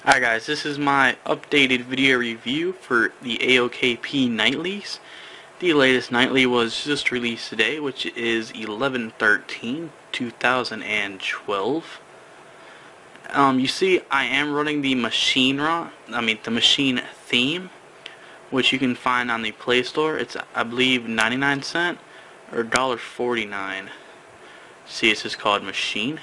Hi guys, this is my updated video review for the AOKP nightlies. The latest nightly was just released today, which is 11/13/2012. You see, I am running the the machine theme, which you can find on the Play Store. It's, I believe, 99¢ or $1.49. See, it's just called Machine.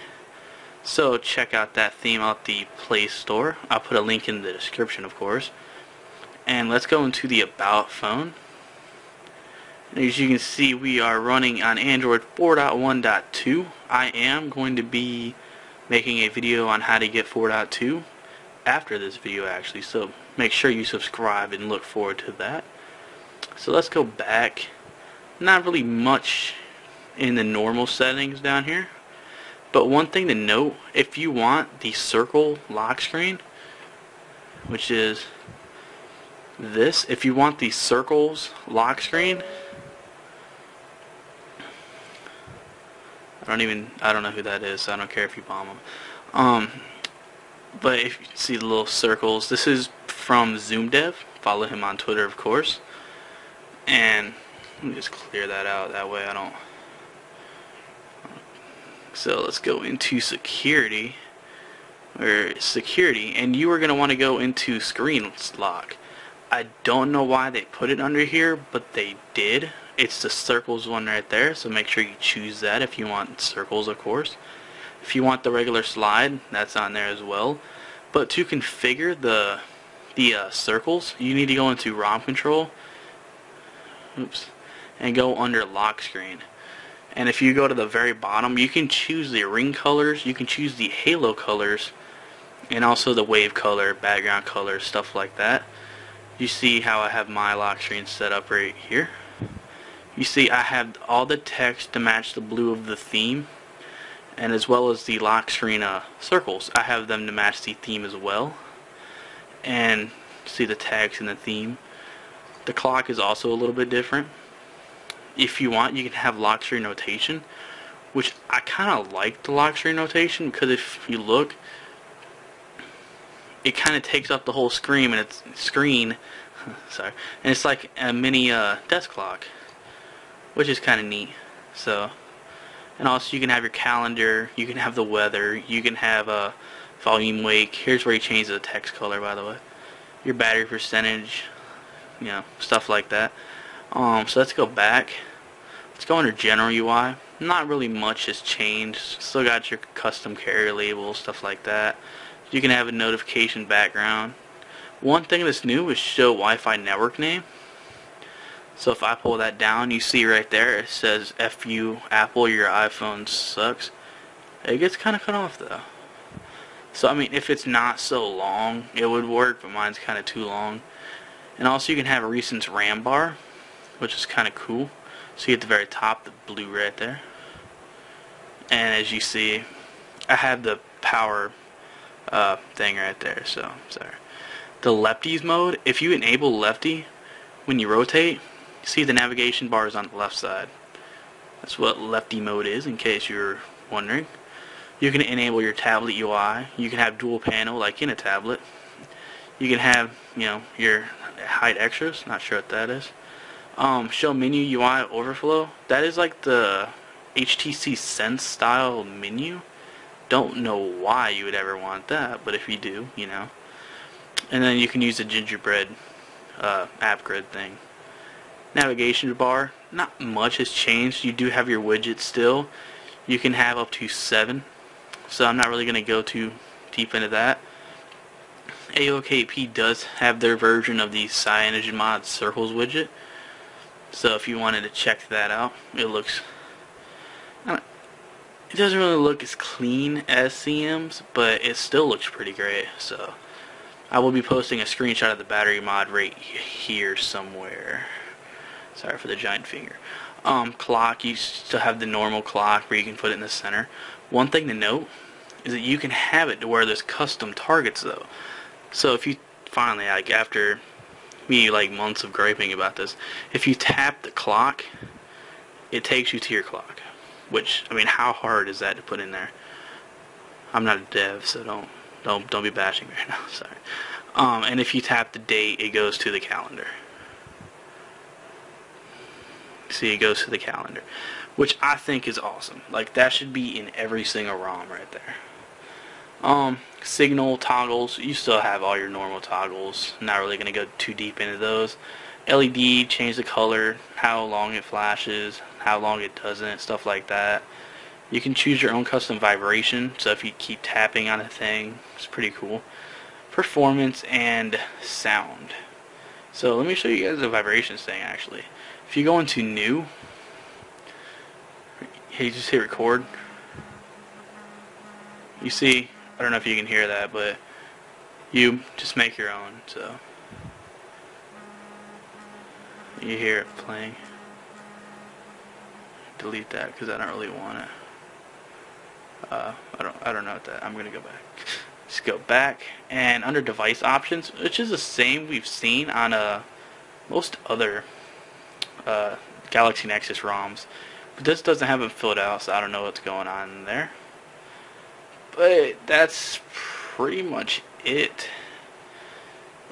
So check out that theme out the Play Store. I'll put a link in the description, of course. And let's go into the About phone. And as you can see, we are running on Android 4.1.2. I am going to be making a video on how to get 4.2 after this video actually, so make sure you subscribe and look forward to that. So let's go back. Not really much in the normal settings down here. But one thing to note, if you want the circle lock screen, which is this, if you want the circles lock screen, I don't know who that is, so I don't care if you bomb them. But if you see the little circles, this is from ZoomDev. Follow him on Twitter, of course. And let me just clear that out, that way I don't. So let's go into security, and you are going to want to go into screen lock. I don't know why they put it under here, but they did. It's the circles one right there, so make sure you choose that if you want circles, of course. If you want the regular slide, that's on there as well. But to configure the circles, you need to go into ROM control, and go under lock screen. And if you go to the very bottom, you can choose the ring colors, you can choose the halo colors, and also the wave color, background color, stuff like that. You see how I have my lock screen set up right here. You see I have all the text to match the blue of the theme, and as well as the lock screen circles. I have them to match the theme as well. And see the text and the theme. The clock is also a little bit different. If you want, you can have lock screen rotation, which I kind of like the lock screen rotation, because if you look, it kind of takes up the whole screen, and it's sorry, and it's like a mini desk clock, which is kind of neat. So, and also you can have your calendar, you can have the weather, you can have a volume wake. Here's where you change the text color, by the way. Your battery percentage, stuff like that. So let's go back. Let's go under General UI. Not really much has changed. Still got your custom carrier labels, stuff like that. You can have a notification background. One thing that's new is show Wi-Fi network name. So if I pull that down, you see right there it says F you Apple, your iPhone sucks. It gets kind of cut off though. So I mean, if it's not so long, it would work, but mine's kind of too long. And also you can have a recent RAM bar, which is kind of cool. See at the very top, the blue right there. And as you see, I have the power thing right there. So sorry. The lefties mode. If you enable lefty, when you rotate, see the navigation bar is on the left side. That's what lefty mode is, in case you're wondering. You can enable your tablet UI. You can have dual panel, like in a tablet. You can have, your hide extras. Not sure what that is. Show menu UI overflow. That is like the HTC Sense style menu. Don't know why you would ever want that, but if you do, And then you can use the gingerbread app grid thing. Navigation bar. Not much has changed. You do have your widgets still. You can have up to 7. So I'm not really going to go too deep into that. AOKP does have their version of the CyanogenMod Circles widget. So if you wanted to check that out, it doesn't really look as clean as CM's, but it still looks pretty great. So I will be posting a screenshot of the battery mod right here somewhere. Sorry for the giant finger. Clock, you still have the normal clock where you can put it in the center. One thing to note is that you can have it to where there's custom targets though. So if you finally, like after me months of griping about this, if you tap the clock, it takes you to your clock. Which, I mean, how hard is that to put in there? I'm not a dev, so don't Don't be bashing me right now. Sorry. And if you tap the date, it goes to the calendar. See, it goes to the calendar, which I think is awesome. Like, that should be in every single ROM right there. Signal toggles, you still have all your normal toggles. Not really going to go too deep into those. LED, change the color, how long it flashes, how long it doesn't, stuff like that. You can choose your own custom vibration, so if you keep tapping on a thing, it's pretty cool. Performance and sound. So let me show you guys the vibrations thing actually. If you go into new, you just hit record. You see, I don't know if you can hear that, but you just make your own, so you hear it playing. Delete that because I don't really want it. I don't know what that. I'm gonna go back. Just go back, and under device options, which is the same we've seen on most other Galaxy Nexus ROMs, but this doesn't have them filled out, so I don't know what's going on in there. But that's pretty much it.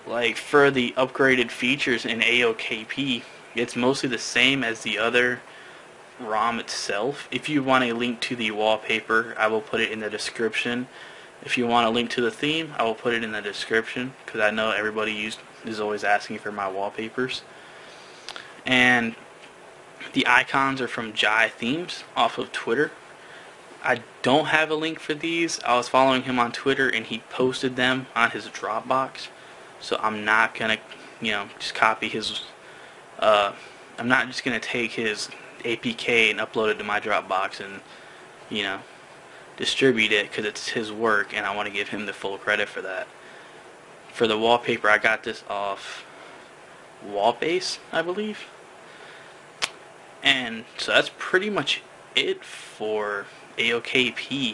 Like, for the upgraded features in AOKP, it's mostly the same as the other ROM itself. If you want a link to the wallpaper, I will put it in the description. If you want a link to the theme, I will put it in the description, because I know everybody is always asking for my wallpapers. And the icons are from Jai Themes off of Twitter. I don't have a link for these. I was following him on Twitter and he posted them on his Dropbox. So I'm not gonna, just copy his. I'm not just gonna take his APK and upload it to my Dropbox and, distribute it, because it's his work and I want to give him the full credit for that. For the wallpaper, I got this off Wallbase, I believe. And so that's pretty much it for AOKP.